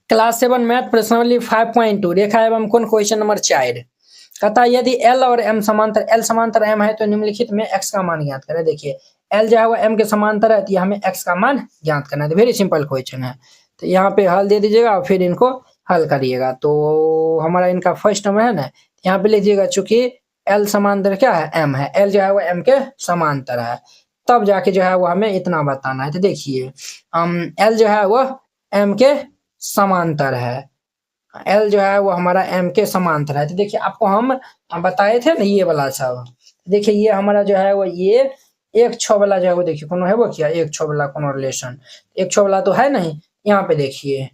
Class 7 math प्रश्नावली 5.2 रेखा एवं कोण क्वेश्चन नंबर 4 कहता है यदि L और M समांतर L समांतर M है तो निम्नलिखित में X का मान ज्ञात करें। देखिए L जो है वो M के समांतर है तो ये हमें X का मान ज्ञात करना है। तो वेरी सिंपल क्वेश्चन है। तो यहाँ पे हल दे दीजिएगा और फिर इनको हल करिएगा। तो हमारा इनका फर्स्ट नंबर है ना, यहाँ पे लिखिएगा चूंकि L समांतर क्या है M है, L जो है वो M के समांतर है, तब जाके जो है वो हमें इतना बताना है। तो देखिए L जो है वो M के समांतर है, L जो है वो हमारा M के समांतर है। तो देखिए आपको हम बताए थे ना ये वाला सब। देखिए ये हमारा जो है वो ये एक छो वाला जो है वो देखिए कौन है वो क्या एक छो वाला कौन रिलेशन, एक छो वाला तो है नहीं। यहाँ पे देखिए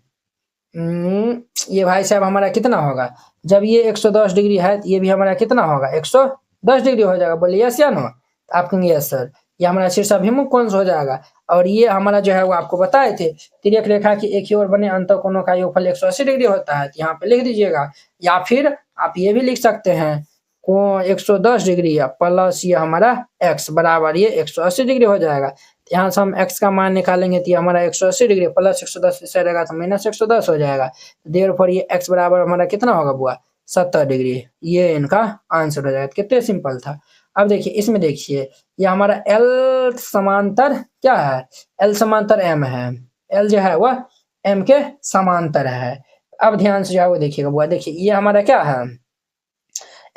ये भाई साहब हमारा कितना होगा, जब ये 110 डिग्री है तो ये भी हमारा कितना होगा 110 डिग्री हो जाएगा। बोलिए यस या नो। आप कहेंगे यस सर। ये हमारा शीर्षाभिमुख कोण हो जाएगा। और ये हमारा जो है वो आपको बताए थे तिर्यक रेखा की एक ही ओर बने अंतःकोणों का योगफल 180 डिग्री होता है। तो यहाँ पे लिख दीजिएगा, या फिर आप ये भी लिख सकते हैं कोण 110 डिग्री प्लस ये हमारा x बराबर ये 180 डिग्री हो जाएगा। यहाँ से हम x का मान निकालेंगे तो ये हमारा 180 डिग्री प्लस 110 से रहेगा तो माइनस 110 हो जाएगा। देयरफॉर ये x बराबर हमारा कितना होगा बुआ 70 डिग्री। ये इनका आंसर हो जाएगा। कितने सिंपल था। अब देखिए इसमें देखिए ये हमारा L समांतर क्या है, L समांतर M है, L जो है वह M के समांतर है। अब ध्यान से जो है वो देखिएगा बुआ, देखिए ये हमारा क्या है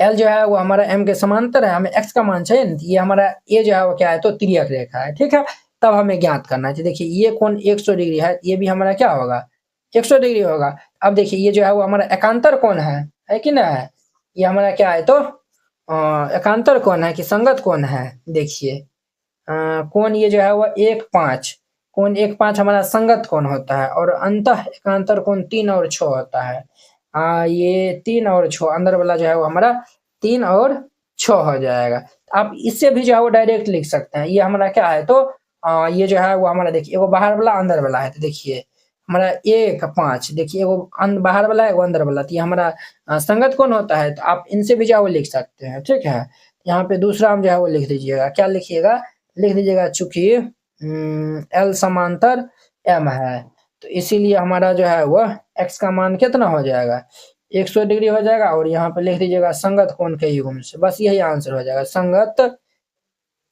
L जो है वो हमारा M के समांतर है, हमें x का मान चाहिए ना, ये हमारा A जो है वो क्या है तो तिर्यक रेखा है। ठीक है, तब हमें ज्ञात करना है। देखिए ये कोण 100 डिग्री है, ये भी हमारा क्या होगा 100 डिग्री होगा। अब देखिए ये जो है वो हमारा एकांतर कोण है कि ना है, ये हमारा क्या है तो एकांतर कोण है कि संगत कोण है। देखिए कोण ये जो है वो 1-5, कोण 1-5 हमारा संगत कोण होता है और अंतः एकांतर कोण 3 और 6 होता है। ये 3 और 6 अंदर वाला जो है वो हमारा 3 और 6 हो जाएगा। आप इससे भी जो है वो डायरेक्ट लिख सकते हैं। ये हमारा क्या है तो ये जो है वो हमारा देखिए वो बाहर वाला अंदर वाला है। तो देखिए हमारा 1-5, देखिए वो बाहर वाला है वो अंदर वाला, तो ये हमारा संगत कोण होता है। तो आप इनसे भी जो है वो लिख सकते हैं। ठीक है, यहाँ पे दूसरा हम जो है वो लिख दीजिएगा, क्या लिखिएगा लिख दीजिएगा चूंकि L समांतर M है तो इसीलिए हमारा जो है वह x का मान कितना हो जाएगा 100 डिग्री हो जाएगा। और यहाँ पे लिख दीजिएगा संगत कोण के युग्म से, बस यही आंसर हो जाएगा, संगत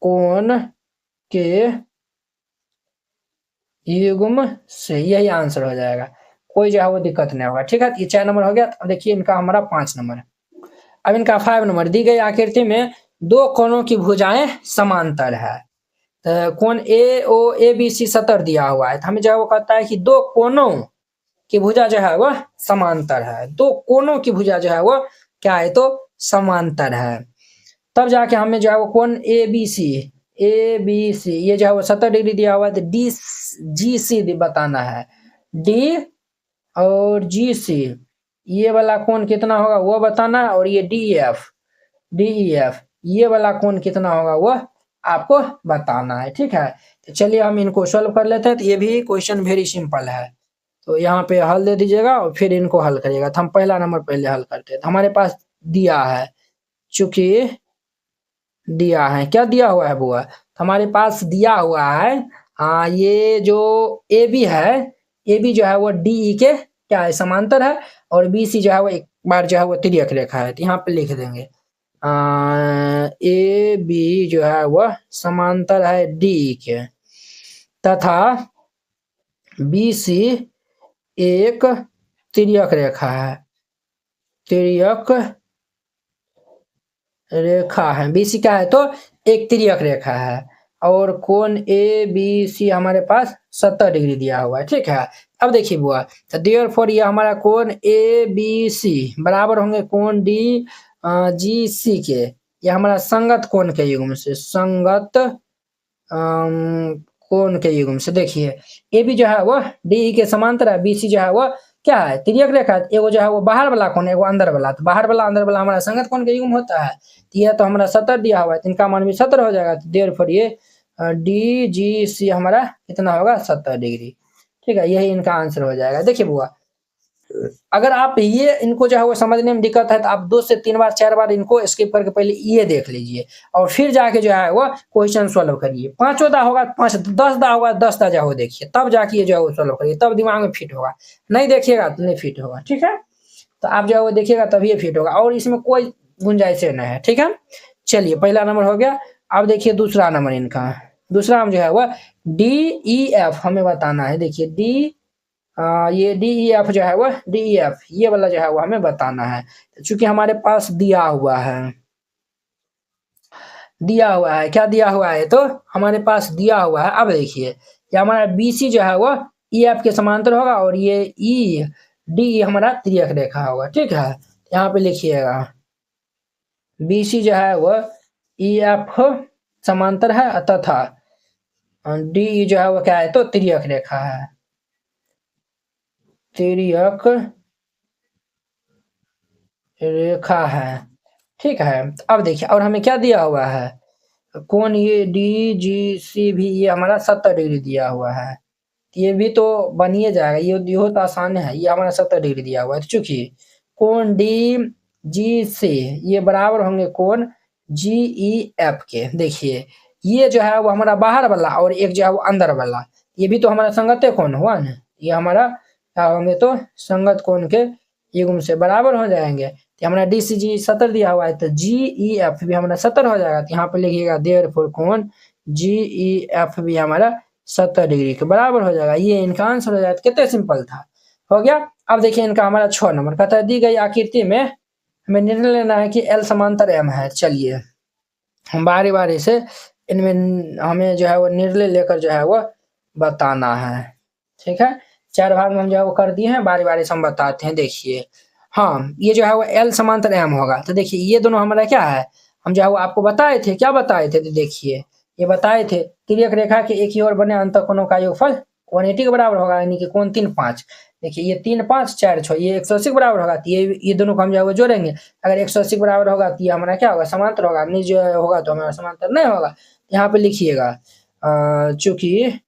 कोण के युग्म से, यही आंसर हो जाएगा। कोई जो है वो दिक्कत नहीं होगा। ठीक है, ये 4 नंबर हो गया। अब देखिए इनका हमारा 5 नंबर। अब इनका 5 नंबर, दी गई आकृति में दो कोणों की भुजाएं समांतर है। कोण ABC 70 दिया हुआ है, तो हमें जो है वो कहता है कि दो कोणों की भुजा जो है वह समांतर है। दो कोणों की भुजा जो है वो क्या है तो समांतर है। तब जाके हमें जो है वो कोण ABC ये जो है वो 70 डिग्री दिया हुआ है, तो DGC बताना है। D और GC ये वाला कोण कितना होगा वो बताना है, और ये DEF ये वाला कोण कितना होगा वो आपको बताना है। ठीक है, तो चलिए हम इनको सॉल्व कर लेते हैं। तो ये भी क्वेश्चन वेरी सिंपल है, तो यहाँ पे हल दे दीजिएगा और फिर इनको हल करिएगा। तो हम पहला नंबर पहले हल करते हैं। तो हमारे पास दिया है, चूंकि दिया है, क्या दिया हुआ है बुआ, हमारे पास दिया हुआ है ये जो AB है, AB जो है वो DE के क्या है समांतर है, और BC जो है वो एक बार जो है वो तिर्यक रेखा है। तो यहाँ पे लिख देंगे AB जो है वह समांतर है DE के, तथा BC एक तिर्यक रेखा है, तिर्यक रेखा है। BC क्या है तो एक तिर्यक रेखा है, और कोण ABC हमारे पास 70 डिग्री दिया हुआ है। ठीक है, अब देखिए बुआ, तो देयरफॉर ये हमारा कोण ABC बराबर होंगे कोण DGC के, ये हमारा संगत कोण के युग्म से, संगत कोण के युग्म से। देखिए AB जो है वो DE के समांतर है, BC जो है वो क्या है तिर्यक रेखा, एगो जो है वो बाहर वाला कोण, एगो अंदर वाला, तो बाहर वाला अंदर वाला हमारा संगत कोण के युग्म होता है। यह तो हमारा 70 दिया हुआ है, इनका मान भी 70 हो जाएगा। तो देयरफॉर ये DGC हमारा कितना होगा 70 डिग्री। ठीक है, यही इनका आंसर हो जाएगा। देखिए बुआ अगर आप ये इनको जो है वो समझने में दिक्कत है तो आप 2 से 3 बार 4 बार इनको स्किप करके पहले ये देख लीजिए और फिर जाके जो है वो क्वेश्चन सॉल्व करिए। 5 दा होगा 5, 10 दा होगा 10 दा जाओ देखिए, तब जाके ये जो है वो सॉल्व करिए, तब दिमाग में फिट होगा। नहीं देखिएगा तो नहीं फिट होगा, ठीक है। तो आप जो है वो देखिएगा तभी ये फिट होगा और इसमें कोई गुंजाइश नहीं है, ठीक है। चलिए पहला नंबर हो गया। अब देखिए दूसरा नंबर इनका, दूसरा हम जो है वो DEF हमें बताना है। देखिए ये DEF जो है वो DEF ये वाला जो है वो हमें बताना है, चूंकि हमारे पास दिया हुआ है क्या दिया हुआ है, तो हमारे पास दिया हुआ है। अब देखिए ये हमारा BC जो है वो EF के समांतर होगा और ये DE हमारा तिर्यक रेखा होगा, ठीक है। यहाँ पे लिखिएगा BC जो है वो EF समांतर है तथा DE जो है वो क्या है, तो तिर्यक रेखा है, तिर्यक रेखा है, ठीक है। अब देखिए और हमें क्या दिया हुआ है, कोण ये DGC भी ये हमारा 70 डिग्री दिया हुआ है, ये भी तो बनिए जाएगा, ये तो आसान है, ये हमारा 70 डिग्री दिया हुआ है। चूंकि कोण DGC ये बराबर होंगे कोण GEF के। देखिए ये जो है वो हमारा बाहर वाला और एक जो है वो अंदर वाला, ये भी तो हमारा संगत कोण हुआ ना, ये हमारा क्या होंगे, तो संगत कोण के युग्म से बराबर हो जाएंगे। तो हमारा DCG 70 दिया हुआ है तो GEF भी हमारा 70 हो जाएगा। तो यहाँ पे लिखिएगा देयरफॉर कोण GEF भी हमारा 70 डिग्री के बराबर हो जाएगा। ये इनका आंसर हो जाएगा। कितने सिंपल था, हो गया। अब देखिए इनका हमारा 6 नंबर कहता है दी गई आकृति में हमें निर्णय लेना है कि L समांतर M है। चलिए हम बारी बारी से इनमें हमें जो है वो निर्णय लेकर जो है वो बताना है, ठीक है। 4 भाग में हम जो है वो कर दिए हैं, बारी बारी से हम बताते हैं। देखिए हाँ ये जो है वो L समांतर M होगा, तो देखिए ये दोनों हमारा क्या है, हम जो है वो आपको बताए थे, क्या बताए थे, तो देखिए ये बताए थे तिर्यक रेखा के एक ही ओर बने अंतःकोणों का योगफल 180 के बराबर होगा, यानी कि कोण 3 5। देखिए ये 3 5 4 6 ये 180 के बराबर होगा, तो ये दोनों को हम जो है वो जोड़ेंगे। अगर 180 के बराबर होगा तो ये हमारा क्या होगा, समांतर होगा, नहीं जो होगा तो हमारा समांतर नहीं होगा। यहाँ पे लिखिएगा चूंकि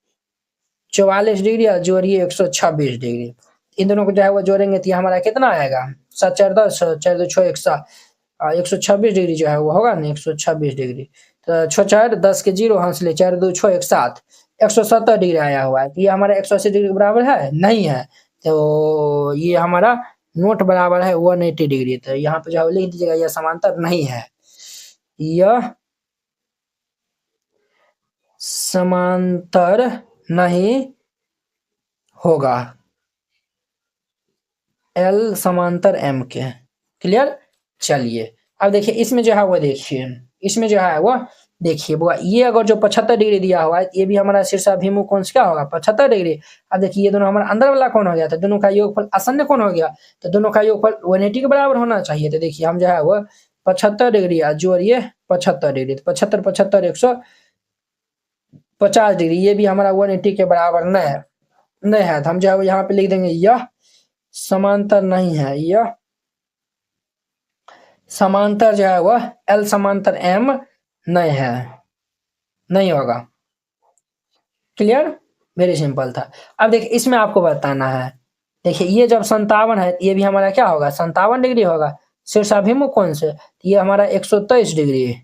44 डिग्री और जोड़िए 126 डिग्री, इन दोनों को जो है वो जोड़ेंगे तो ये हमारा कितना आएगा, 7 4 10 4 2 6 126 डिग्री जो है वो होगा ना, 126 डिग्री। तो 6 4 10 के 0 हंस ले, 4 2 6 1 7 170 डिग्री आया हुआ है। तो ये हमारा 180 डिग्री के बराबर है, नहीं है, तो ये हमारा नोट बराबर है 180 डिग्री। तो यहाँ पे जो है लिख दीजिएगा यह समांतर नहीं है, यह समांतर नहीं होगा L समांतर M के। क्लियर। चलिए अब देखिए इसमें जो है वो देखिए, इसमें जो है वो देखिए बुआ, ये अगर जो 75 डिग्री दिया हुआ है, ये भी हमारा शीर्षाभिमुख कोण क्या होगा, 75 डिग्री। अब देखिए ये दोनों हमारा अंदर वाला कोण हो गया, तो दोनों का योगफल आसन्न कोण हो गया, तो दोनों का योगफल 180 के बराबर होना चाहिए। तो देखिए हम जो है वो 75 डिग्री जोड़िए 75 डिग्री, तो 75 75 150 डिग्री, ये भी हमारा 180 के बराबर नहीं है, तो हम जो है यहाँ पे लिख देंगे यह समांतर नहीं है, यह समांतर जो है वह L समांतर M नहीं है, नहीं होगा। क्लियर, वेरी सिंपल था। अब देखिए इसमें आपको बताना है, देखिए ये जब 57 है ये भी हमारा क्या होगा, 57 डिग्री होगा शीर्षाभिमुख कोण से, ये हमारा 123 डिग्री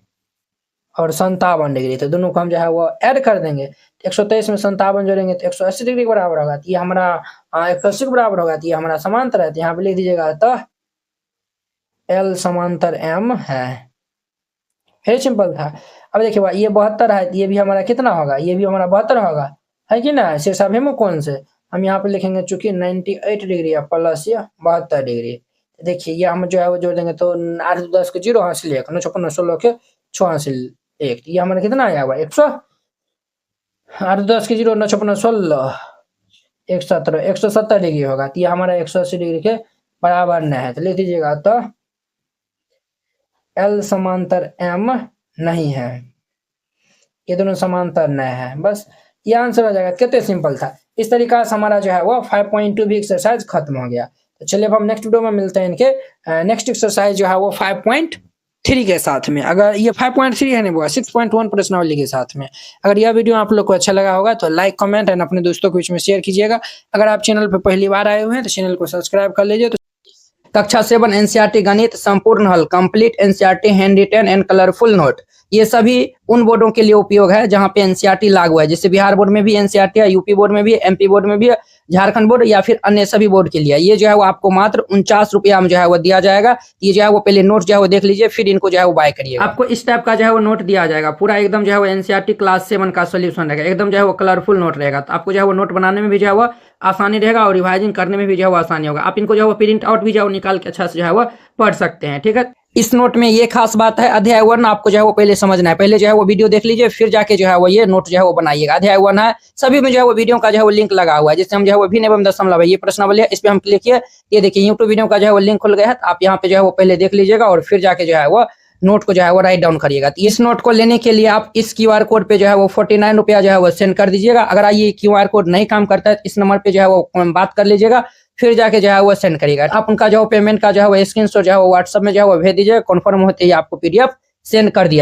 और 57 डिग्री, तो दोनों को हम जो है वो ऐड कर देंगे। 123 में 57 जोड़ेंगे तो 180 डिग्री के बराबर होगा, तो ये हमारा 180 के बराबर होगा, तो ये हमारा समांतर है। तो यहाँ पे लिख दीजिएगा तो L समांतर M है। वेरी सिंपल था। अब देखिए ये 72 है, ये भी हमारा कितना होगा, ये भी हमारा 72 होगा, है कि ना, शीर्षाभिमुख कोण से। हम यहाँ पे लिखेंगे चूंकि 98 डिग्री है प्लस ये 72 डिग्री। देखिए ये हम जो है वो जोड़ देंगे तो 8 10 के 0 हासिल 1 9 56 16 के 6 हासिल 1, ये हमारा कितना आया हुआ 100, 8 10 के 0 9 56 16 117 170 डिग्री होगा, तो ये हमारा 180 डिग्री के बराबर नहीं है। तो लिख दीजिएगा तो L समांतर M नहीं है, ये दोनों समांतर नहीं है, बस ये आंसर हो जाएगा। कितने सिंपल था। इस तरीका से हमारा जो है वो 5.2 भी एक्सरसाइज खत्म हो गया। तो चलिए अब हम नेक्स्ट वीडियो में मिलते हैं। इनके नेक्स्ट एक्सरसाइज जो है वो 5.3 3 के साथ में। अगर ये 5.3 है ना वो 6.1 प्रश्नावली के साथ में। अगर यह वीडियो आप लोग को अच्छा लगा होगा तो लाइक, कमेंट एंड अपने दोस्तों के बीच में शेयर कीजिएगा। अगर आप चैनल पर पहली बार आए हुए हैं तो चैनल को सब्सक्राइब कर लीजिए। तो कक्षा 7 एनसीईआरटी गणित संपूर्ण हल complete NCERT hand written and colourful note, ये सभी उन बोर्डों के लिए उपयोग है जहां पे एनसीईआरटी लागू है, जैसे बिहार बोर्ड में भी एनसीईआरटी है, यूपी बोर्ड में भी, एमपी बोर्ड में भी, झारखंड बोर्ड या फिर अन्य सभी बोर्ड के लिए। ये जो है वो आपको मात्र 49 रुपया में जो है वो दिया जाएगा। ये जो है वो पहले नोट जो है वो देख लीजिए, फिर इनको जो है वो बाय करिए। आपको इस टाइप का जो है वो नोट दिया जाएगा, पूरा एकदम जो है वो एनसीईआरटी क्लास 7 का सोल्यूशन रहेगा, एकदम जो है वो कलरफुल नोट रहेगा। तो आपको जो है वो नोट बनाने में भी जो है वो आसानी रहेगा और रिवाइजिंग करने में भी जो है वो आसानी होगा। आप इनको जो है वो प्रिंट आउट भी जो है निकाल के अच्छा से जो है वो पढ़ सकते हैं। ठीक है, इस नोट में ये खास बात है, अध्याय 1 आपको जो है वो पहले समझना है, पहले जो है वो वीडियो देख लीजिए, फिर जाके जो है वो ये नोट जो है वो बनाइएगा। अध्याय 1 है, सभी में जो है वो वीडियो का जो है वो लिंक लगा हुआ है, जिससे हम जो है वो भिन्न एवं दशमलव है ये प्रश्नावली है, इस पे हम क्लिक किए, ये देखिए यूट्यूब वीडियो का जो है वो लिंक खुल गया है। आप यहाँ पे जो है वो पहले देख लीजिएगा और फिर जाके जो है वो नोट को जो है वो राइट डाउन करिएगा। तो इस नोट को लेने के लिए आप इस क्यूआर कोड पे जो है वो 49 रुपया जो है वो सेंड कर दीजिएगा। अगर ये क्यूआर कोड नहीं काम करता है, इस नंबर पे जो है वो बात कर लीजिएगा, फिर जाके जो है वो सेंड करिएगा। आप उनका जो पेमेंट का जो है वो स्क्रीनशॉट जो है वो व्हाट्सएप में जो है वो भेज दीजिएगा, कन्फर्म होते ही आपको पीडीएफ सेंड कर दिया।